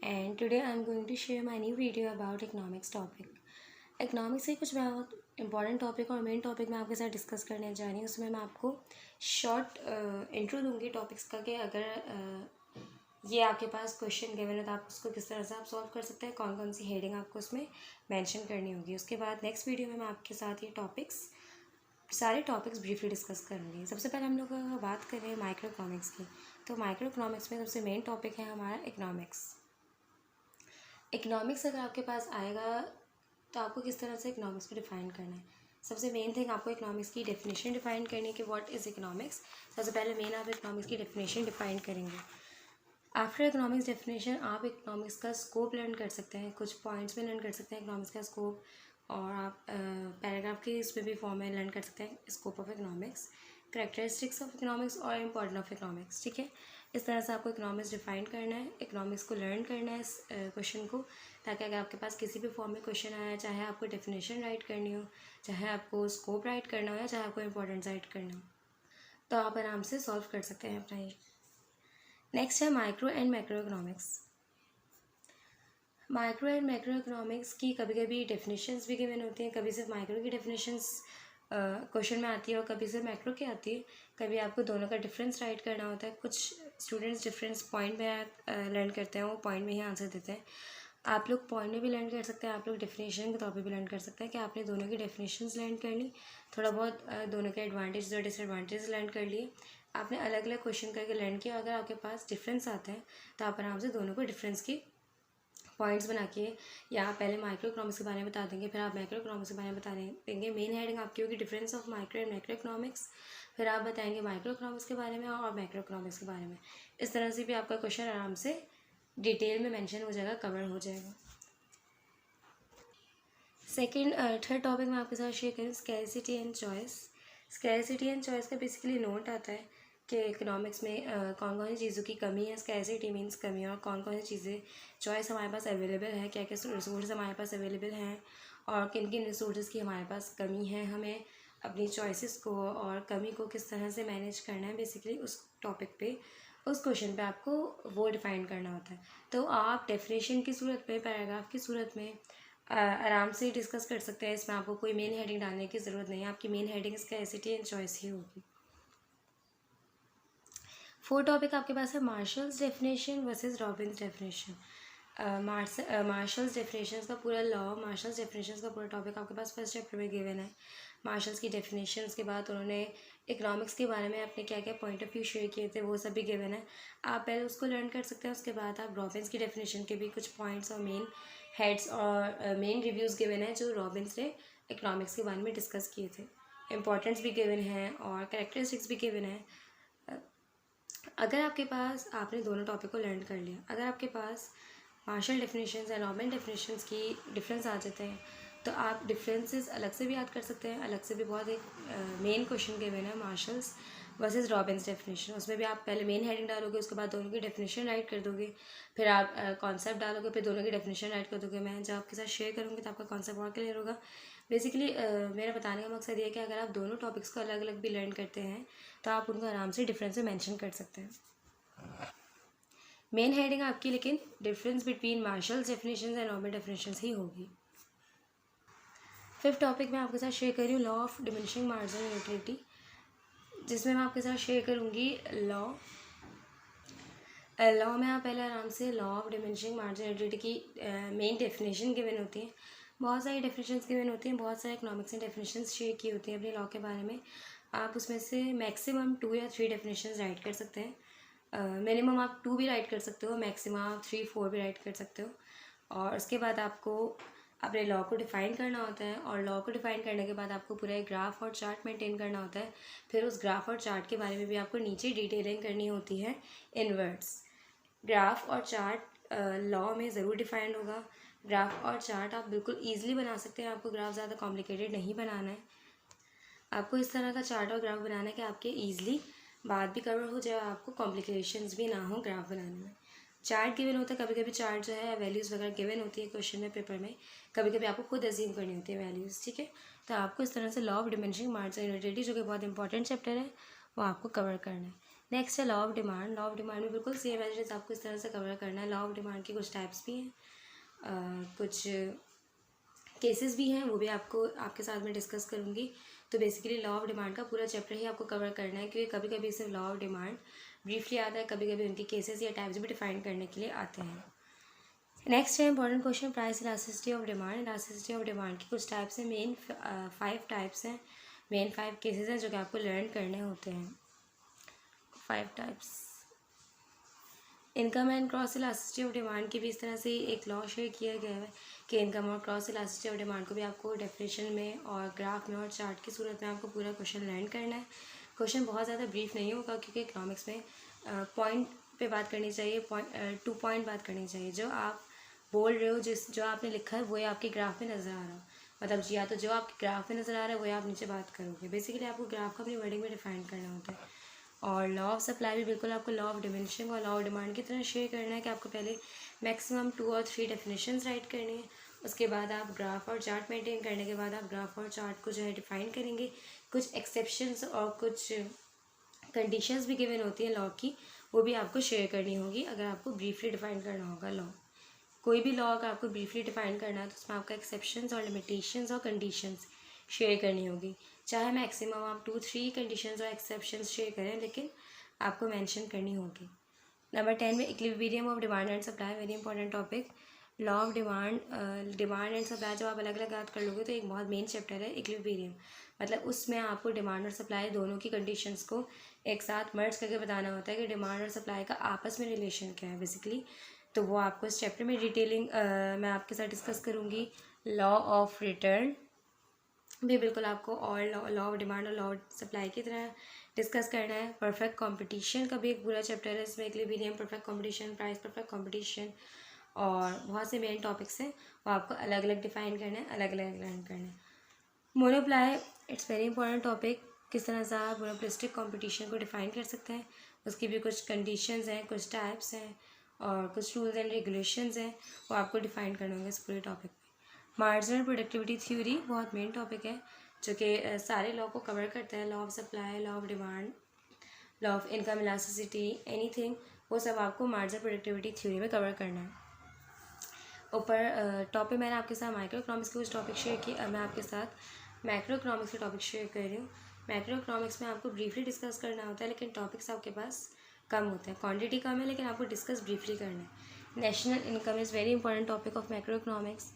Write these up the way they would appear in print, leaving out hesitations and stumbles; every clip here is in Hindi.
and today I'm going to share my new video about economics topic. Economics के कुछ बहुत इंपॉर्टेंट टॉपिक और मेन टॉपिक मैं आपके साथ डिस्कस करने जा रही हूँ। उसमें मैं आपको शॉर्ट इंट्रो दूंगी टॉपिक्स का कि अगर ये आपके पास क्वेश्चन गिवन है तो आप उसको किस तरह से आप सॉल्व कर सकते हैं, कौन कौन सी हेडिंग आपको उसमें मेंशन करनी होगी। उसके बाद नेक्स्ट वीडियो में मैं आपके साथ ये सारे टॉपिक्स ब्रीफली डिस्कस करूँगी। सबसे पहले हम लोग बात करें माइक्रो इकोनॉमिक्स की, तो माइक्रो इकोनॉमिक्स में सबसे मेन टॉपिक है हमारा इकोनॉमिक्स अगर आपके पास आएगा तो आपको किस तरह से इकोनॉमिक्स को डिफ़ाइन करना है। सबसे मेन थिंग आपको इकोनॉमिक्स की डेफिनेशन डिफ़ाइन करनी है कि व्हाट इज़ इकोनॉमिक्स। सबसे पहले मेन आप इकोनॉमिक्स की डेफिनेशन डिफ़ाइन करेंगे। आफ्टर इकोनॉमिक्स डेफिनेशन आप इकोनॉमिक्स का स्कोप लर्न कर सकते हैं, कुछ पॉइंट्स में लर्न कर सकते हैं इकोनॉमिक्स का स्कोप, और आप पैराग्राफ के इसमें भी फॉर्म में लर्न कर सकते हैं scope of economics, characteristics of economics और इम्पोर्टेंट ऑफ इकोनॉमिक्स। ठीक है, इस तरह से आपको इकोनॉमिक्स डिफाइन करना है, इकोनॉमिक्स को लर्न करना है इस क्वेश्चन को, ताकि अगर आपके पास किसी भी फॉर्म में क्वेश्चन आया, चाहे आपको डेफिनेशन राइट करनी हो, चाहे आपको स्कोप राइट करना हो या चाहे आपको इंपॉर्टेंस राइट करना हो, तो आप आराम से सॉल्व कर सकते हैं अपना ये। नेक्स्ट है micro and macro economics. Micro and macro economics की कभी कभी डेफिनेशंस भी गिवन होती हैं, कभी सिर्फ माइक्रो की डेफिनेशंस क्वेश्चन में आती है और कभी सिर्फ मैक्रो की आती है। कभी आपको दोनों का डिफरेंस राइट करना होता है। कुछ स्टूडेंट्स डिफरेंस पॉइंट में लर्न करते हैं, वो पॉइंट में ही आंसर देते हैं। आप लोग पॉइंट में भी लर्न कर सकते हैं, आप लोग डेफिनेशन के तौर पे भी लर्न कर सकते हैं कि आपने दोनों की डेफिनेशंस लर्न कर ली, थोड़ा बहुत दोनों के एडवांटेज और डिसएडवांटेज लर्न कर लिए, आपने अलग अलग क्वेश्चन करके लर्न किया। अगर आपके पास डिफरेंस आते हैं तो आप आराम से दोनों को डिफरेंस की पॉइंट्स बना के, या आप पहले माइक्रो इकोनॉमिक्स के बारे में बता देंगे, फिर आप मैक्रो इकोनॉमिक्स के बारे में बता देंगे। मेन हेडिंग आपकी होगी difference of micro and macro economics, फिर आप बताएंगे माइक्रो इकोनॉमिक्स के बारे में और मैक्रो इकोनॉमिक्स के बारे में। इस तरह से भी आपका क्वेश्चन आराम से डिटेल में मेंशन हो जाएगा, कवर हो जाएगा। थर्ड टॉपिक मैं आपके साथ शेयर करूँ scarcity and choice. Scarcity and choice का बेसिकली नोट आता है कि इकोनॉमिक्स में कौन कौन सी चीज़ों की कमी है। स्कैरसिटी मीन्स कमी, और कौन कौन सी चीज़ें चॉइस हमारे पास अवेलेबल है, क्या क्या रिसोर्स हमारे पास अवेलेबल हैं और किन किन रिसोर्स की हमारे पास कमी है। हमें अपनी चॉइसेस को और कमी को किस तरह से मैनेज करना है, बेसिकली उस टॉपिक पे, उस क्वेश्चन पे आपको वो डिफ़ाइन करना होता है। तो आप डेफिनेशन की सूरत में, पैराग्राफ की सूरत में आराम से डिस्कस कर सकते हैं। इसमें आपको कोई मेन हेडिंग डालने की ज़रूरत नहीं है, आपकी main heading scarcity and choice ही होगी। फोर्थ टॉपिक आपके पास है Marshall's definition versus Robbins definition. Marshall's definition का पूरा लॉ, मार्शल्स डेफिनेशन का पूरा टॉपिक आपके पास फर्स्ट चैप्टर में गिवन है। मार्शल्स की डेफिनेशन, उसके बाद उन्होंने इकोनॉमिक्स के बारे में अपने क्या क्या पॉइंट ऑफ व्यू शेयर किए थे, वो सब भी गिवन है। आप पहले उसको लर्न कर सकते हैं, उसके बाद आप रॉबिन्स की डेफिनेशन के भी कुछ पॉइंट्स और मेन हेड्स और मेन रिव्यूज़ गिवन है जो रॉबिन्स ने इकोनॉमिक्स के बारे में डिस्कस किए थे। इंपॉर्टेंट्स भी गिवन है और कैरेक्टरिस्टिक्स भी गिवन है। अगर आपके पास, आपने दोनों टॉपिक को लर्न कर लिया, अगर आपके पास मार्शल डेफिनेशंस या रॉबिन डेफिनेशंस की डिफरेंस आ जाते हैं तो आप डिफरेंसेस अलग से भी याद कर सकते हैं। अलग से भी बहुत एक मेन क्वेश्चन गिवन है मार्शल्स वर्सेस रॉबिन्स डेफिनेशन, उसमें भी आप पहले मेन हेडिंग डालोगे, उसके बाद दोनों की डेफिनेशन राइट कर दोगे, फिर आप कॉन्सेप्ट डालोगे, फिर दोनों की डेफिनेशन राइट कर दोगे। मैं जब आपके साथ शेयर करूँगी तो आपका कॉन्सेप्ट और क्लियर होगा। बेसिकली मेरा बताने का मकसद ये है कि अगर आप दोनों टॉपिक्स को अलग अलग भी लर्न करते हैं तो आप उनको आराम से डिफरेंस में मेंशन कर सकते हैं। मेन हेडिंग आपकी लेकिन difference between Marshall's definitions and Robbin definitions ही होगी। फिफ्थ टॉपिक मैं आपके साथ शेयर कर रही हूँ law of diminishing marginal utility, जिसमें मैं आपके साथ शेयर करूँगी लॉ में आप पहले आराम से law of diminishing marginal utility की मेन डेफिनेशन गिवन होती है। बहुत सारी डेफिनेशंस गिवन होती हैं, बहुत सारे इकोनॉमिक्स ने डेफिनेशंस शेयर की होती हैं अपने लॉ के बारे में। आप उसमें से मैक्सिमम 2 या 3 डेफिनेशंस राइट कर सकते हैं। मिनिमम आप 2 भी राइट कर सकते हो, मैक्सिमम आप 3-4 भी राइट कर सकते हो। और उसके बाद आपको अपने लॉ को डिफ़ाइन करना होता है, और लॉ को डिफ़ाइन करने के बाद आपको पूरा एक ग्राफ और चार्ट मेंटेन करना होता है। फिर उस ग्राफ और चार्ट के बारे में भी आपको नीचे डिटेलिंग करनी होती है इन वर्ड्स। ग्राफ और चार्ट लॉ में ज़रूर डिफाइंड होगा। ग्राफ और चार्ट आप बिल्कुल ईजिली बना सकते हैं, आपको ग्राफ ज़्यादा कॉम्प्लिकेटेड नहीं बनाना है। आपको इस तरह का चार्ट और ग्राफ बनाना है कि आपके ईजिली बात भी कवर हो जाए, आपको कॉम्प्लिकेशंस भी ना हो ग्राफ बनाने में। चार्ट गिवन होता है, कभी कभी चार्ट जो है वैल्यूज़ वगैरह गिवन होती है क्वेश्चन में, पेपर में, कभी कभी आपको खुद अज्यूम करनी होती है वैल्यूज़। ठीक है, तो आपको इस तरह से law of diminishing marginal utility, जो कि बहुत इंपॉर्टेंट चैप्टर है, वो आपको कवर करना है। नेक्स्ट है law of demand. Law of demand भी बिल्कुल सेम है, जैसे आपको इस तरह से कवर करना है। लॉ ऑफ डिमांड के कुछ टाइप्स भी हैं, कुछ केसेस भी हैं, वो भी आपको आपके साथ में डिस्कस करूँगी। तो बेसिकली लॉ ऑफ डिमांड का पूरा चैप्टर ही आपको कवर करना है, क्योंकि कभी कभी सिर्फ लॉ ऑफ डिमांड ब्रीफली आता है, कभी कभी उनके केसेस या टाइप्स भी डिफाइन करने के लिए आते हैं। नेक्स्ट है important question, price elasticity of demand. Elasticity of demand की कुछ टाइप्स हैं, मेन 5 टाइप्स हैं, मेन 5 केसेस हैं जो कि आपको लर्न करने होते हैं। 5 types. Income and cross elasticity of demand की भी इस तरह से एक लॉ शेयर किया गया है कि इनकम और क्रॉस इलास्टिसिटी ऑफ डिमांड को भी आपको डेफिनेशन में और ग्राफ में और चार्ट की सूरत में आपको पूरा क्वेश्चन लर्न करना है। क्वेश्चन बहुत ज़्यादा ब्रीफ नहीं होगा, क्योंकि इकोनॉमिक्स में पॉइंट पे बात करनी चाहिए, टू पॉइंट बात करनी चाहिए। जो आप बोल रहे हो, जो आपने लिखा है वही आपके ग्राफ में नज़र आ रहा हो, मतलब या तो जो आपके ग्राफ में नज़र आ रहा है वही आप नीचे बात करोगे। बेसिकली आपको ग्राफ को अपनी वर्डिंग में डिफाइन करना होता है। और लॉ ऑफ सप्लाई भी बिल्कुल आपको लॉ ऑफ डिमिनिशिंग और लॉ ऑफ डिमांड की तरह शेयर करना है कि आपको पहले मैक्सिमम 2 और 3 डेफिनेशंस राइट करनी है। उसके बाद आप ग्राफ और चार्ट मेंटेन करने के बाद आप ग्राफ और चार्ट को जो है डिफाइन करेंगे। कुछ एक्सेप्शंस और कुछ कंडीशंस भी गिवन होती हैं लॉ की, वो भी आपको शेयर करनी होगी अगर आपको ब्रीफली डिफाइन करना होगा लॉ। कोई भी लॉ अगर आपको ब्रीफली डिफाइन करना है तो उसमें आपका एक्सेप्शंस और लिमिटेशंस और कंडीशंस शेयर करनी होगी। चाहे मैक्सिमम आप 2-3 कंडीशंस और एक्सेप्शंस शेयर करें, लेकिन आपको मेंशन करनी होगी। नंबर 10 में equilibrium of demand and supply, very important topic. Law of demand and supply जब आप अलग अलग याद कर लोगे तो एक बहुत मेन चैप्टर है इक्विलिब्रियम। मतलब उसमें आपको डिमांड और सप्लाई दोनों की कंडीशंस को एक साथ मर्ज करके बताना होता है कि डिमांड और सप्लाई का आपस में रिलेशन क्या है बेसिकली। तो वो आपको इस चैप्टर में डिटेलिंग मैं आपके साथ डिस्कस करूँगी। लॉ ऑफ रिटर्न भी बिल्कुल आपको और लॉ ऑफ डिमांड और लॉ ऑफ सप्लाई की तरह डिस्कस करना है। परफेक्ट कंपटीशन का भी एक पूरा चैप्टर है, इसमें equilibrium, perfect competition, price perfect competition और बहुत से मेन टॉपिक्स हैं, वो आपको अलग अलग डिफाइन करना है, अलग अलग लर्न करना है। मोनोप्लाई, इट्स वेरी इंपॉर्टेंट टॉपिक। किस तरह से आप मोनोपोलिस्टिक कंपटीशन को डिफाइन कर सकते हैं, उसकी भी कुछ कंडीशंस हैं, कुछ टाइप्स हैं और कुछ रूल्स एंड रेगुलेशंस हैं, वो आपको डिफाइन करना होगा इस पूरे टॉपिक में। मार्जिनल प्रोडक्टिविटी थ्योरी बहुत मेन टॉपिक है, जो कि सारे लॉ को कवर करता है। Law of supply, law of demand, law of income elasticity, anything, वो सब आपको मार्जिनल प्रोडक्टिविटी थ्योरी में कवर करना है। ऊपर टॉपिक मैंने आपके साथ माइक्रो इकोनॉमिक्स के कुछ टॉपिक शेयर किए, अब मैं आपके साथ मैक्रो इकोनॉमिक्स के टॉपिक शेयर कर रही हूँ। मैक्रो इकोनॉमिक्स में आपको ब्रीफली डिस्कस करना होता है, लेकिन टॉपिक्स आपके पास कम होते हैं, क्वांटिटी कम है, लेकिन आपको डिस्कस ब्रीफली करना है। National income is very important topic of macro economics.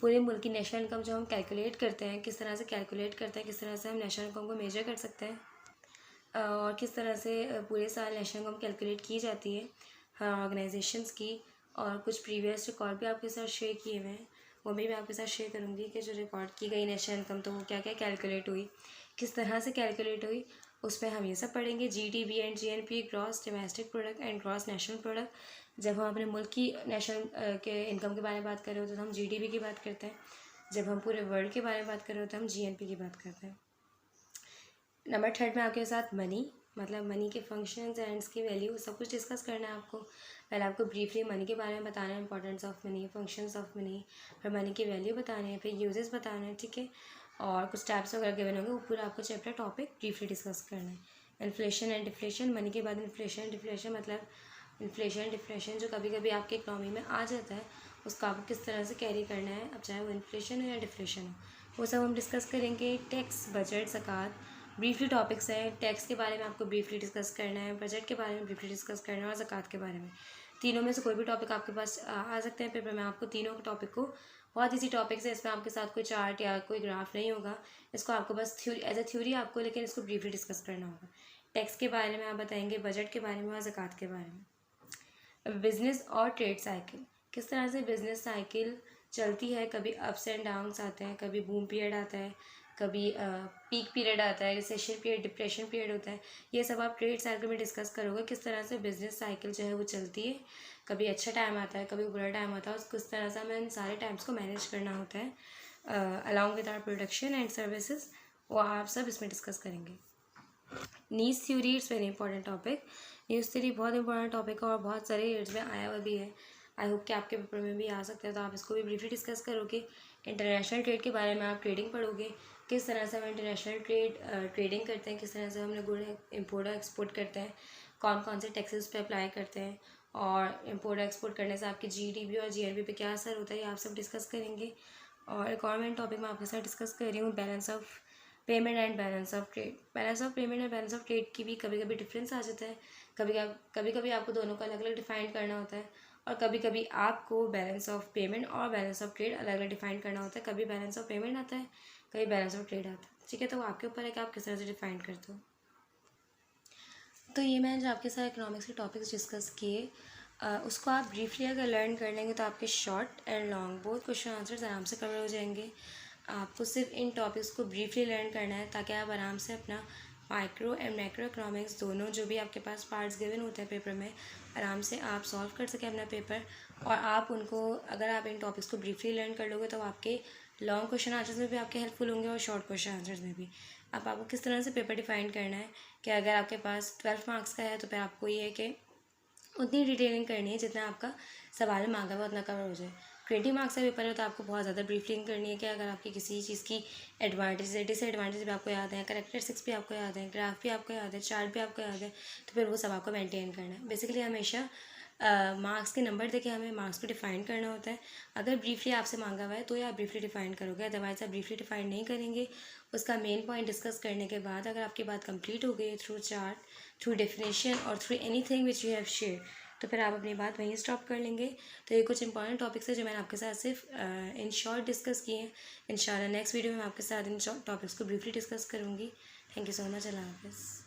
पूरे मुल्क की नेशनल इनकम जो हम कैलकुलेट करते हैं, किस तरह से कैलकुलेट करते हैं, किस तरह से हम नेशनल इनकम को मेजर कर सकते हैं और किस तरह से पूरे साल नेशनल इनकम कैलकुलेट की जाती है हर ऑर्गेनाइजेशंस की। और कुछ प्रीवियस रिकॉर्ड भी आपके साथ शेयर किए हुए हैं, वो भी मैं आपके साथ शेयर करूँगी कि जो रिकॉर्ड की गई नेशनल इनकम तो वो क्या क्या कैलकुलेट हुई, किस तरह से कैलकुलेट हुई, उसमें हम ये सब पढ़ेंगे। GDP and GNP, gross domestic product and gross national product. जब हम अपने मुल्क की नेशनल के इनकम के बारे में बात कर रहे होते हैं तो हम GDP की बात करते हैं, जब हम पूरे वर्ल्ड के बारे में बात कर रहे होते हैं हम GNP की बात करते हैं। नंबर 3 में आपके साथ मनी, मतलब मनी के फंक्शंस एंड इसकी वैल्यू, सब कुछ डिस्कस करना है आपको। पहले आपको ब्रीफली मनी के बारे में बताना है, importance of money, functions of money, फिर मनी की वैल्यू बताने हैं, फिर यूजेस बताने हैं, ठीक है। और कुछ टाइप्स वगैरह गिवन होंगे, वो पूरा आपको चैप्टर टॉपिक ब्रीफली डिस्कस करना है। इन्फ्लेशन एंड डिफ्लेशन, मनी के बाद इन्फ्लेशन एंड डिफ्लेशन, मतलब इन्फ्लेशन एंड डिफ्लेशन जो कभी कभी आपके इकनॉमी में आ जाता है, उसको आपको किस तरह से कैरी करना है, अब चाहे वो इन्फ्लेशन हो या डिफ्लेशन हो, वो सब हम डिस्कस करेंगे। टैक्स, बजट, ज़कात ब्रीफली टॉपिक्स हैं। टैक्स के बारे में आपको ब्रीफली डिस्कस करना है, बजट के बारे में ब्रीफली डिस्कस करना है और ज़कात के बारे में। तीनों में से कोई भी टॉपिक आपके पास आ सकते हैं पेपर में। आपको तीनों के टॉपिक को, बहुत ईजी टॉपिक्स है, इसमें आपके साथ कोई चार्ट या कोई ग्राफ नहीं होगा, इसको आपको बस थ्योरी एज ए थ्योरी आपको, लेकिन इसको ब्रीफली डिस्कस करना होगा। टैक्स के बारे में आप बताएंगे, बजट के बारे में और ज़कात के बारे में। बिज़नेस और ट्रेड साइकिल, किस तरह से बिज़नेस साइकिल चलती है, कभी अप्स एंड डाउन्स आते हैं, कभी बूम पीरियड आता है, कभी पीक पीरियड आता है, रिसेशन पीरियड, डिप्रेशन पीरियड होता है, ये सब आप ट्रेड साइकिल में डिस्कस करोगे, किस तरह से बिजनेस साइकिल जो है वो चलती है, कभी अच्छा टाइम आता है, कभी बुरा टाइम आता है, और किस तरह से हमें इन सारे टाइम्स को मैनेज करना होता है along with our production and services, वो आप सब इसमें डिस्कस करेंगे। Needs theory, it's very important topic. News theory बहुत इंपॉर्टेंट टॉपिक है और बहुत सारे ईयर्स में आया हुआ भी है, आई होप कि आपके पेपर में भी आ सकता है, तो आप इसको भी ब्रीफली डिस्कस करोगे। इंटरनेशनल ट्रेड के बारे में आप ट्रेडिंग पढ़ोगे, किस तरह से हम इंटरनेशनल ट्रेडिंग करते हैं, किस तरह से हमने गुड इम्पोर्ट और एक्सपोर्ट करते हैं, कौन कौन से टैक्सेस पे अप्लाई करते हैं, और इम्पोर्ट एक्सपोर्ट करने से आपके जीडीपी और जीआरपी पे क्या असर होता है, ये आप सब डिस्कस करेंगे। और एक और मैं टॉपिक मैं आपके साथ डिस्कस कर रही हूँ balance of payment and balance of trade. Balance of payment and balance of trade की भी कभी कभी डिफरेंस आ जाता है, कभी कभी आपको दोनों को अलग अलग डिफाइन करना होता है, और कभी कभी आपको बैलेंस ऑफ पेमेंट और बैलेंस ऑफ ट्रेड अलग अलग डिफाइन करना होता है। कभी बैलेंस ऑफ पेमेंट आता है, कभी बैलेंस ऑफ ट्रेड आता है, ठीक है। तो वो आपके ऊपर है कि आप किस तरह से डिफाइन करते हो। तो ये मैंने जो आपके साथ इकोनॉमिक्स के टॉपिक्स डिस्कस किए, उसको आप ब्रीफली अगर लर्न कर लेंगे तो आपके short and long both question answers आराम से कवर हो जाएंगे। आपको सिर्फ इन टॉपिक्स को ब्रीफली लर्न करना है ताकि आप आराम से अपना माइक्रो एंड मैक्रो इकोनॉमिक्स दोनों जो भी आपके पास पार्ट्स गिवन होते हैं पेपर में, आराम से आप सॉल्व कर सकें अपना पेपर। और आप उनको, अगर आप इन टॉपिक्स को ब्रीफली लर्न कर लोगे तो आपके लॉन्ग क्वेश्चन आंसर्स में भी आपके हेल्पफुल होंगे और शॉर्ट क्वेश्चन आंसर्स में भी। अब आपको किस तरह से पेपर डिफाइन करना है कि अगर आपके पास 12 मार्क्स का है तो फिर आपको ये है कि उतनी डिटेलिंग करनी है जितना आपका सवाल में मांगा हुआ उतना कवर हो जाए। 20 मार्क्स का पेपर है तो आपको बहुत ज़्यादा ब्रीफिंग करनी है कि अगर आपकी किसी चीज़ की एडवांटेज है, डिसएडवांटेज भी आपको याद है, करेक्टरिस्टिक्स भी आपको याद है, ग्राफ भी आपको याद है, चार्ट भी आपको याद है, तो फिर वो सब आपको मेंटेन करना है। बेसिकली हमेशा मार्क्स के नंबर देके हमें मार्क्स को डिफाइन करना होता है। अगर ब्रीफली आपसे मांगा हुआ है तो ये आप ब्रीफली डिफाइन करोगे, अदरवाइज आप ब्रीफली डिफाइन नहीं करेंगे। उसका मेन पॉइंट डिस्कस करने के बाद अगर आपकी बात कंप्लीट हो गई थ्रू चार्ट, थ्रू डेफिनेशन और through anything which you have share, तो फिर आप अपनी बात वहीं स्टॉप कर लेंगे। तो ये कुछ इंपॉर्टेंट टॉपिक्स है जो मैंने आपके साथ सिर्फ इन शॉर्ट डिस्कस किए हैं। इंशाल्लाह नेक्स्ट वीडियो में मैं आपके साथ इन टॉपिक्स को ब्रीफली डिस्कस करूँगी। Thank you so much. अल्लाह हाफ़िज़।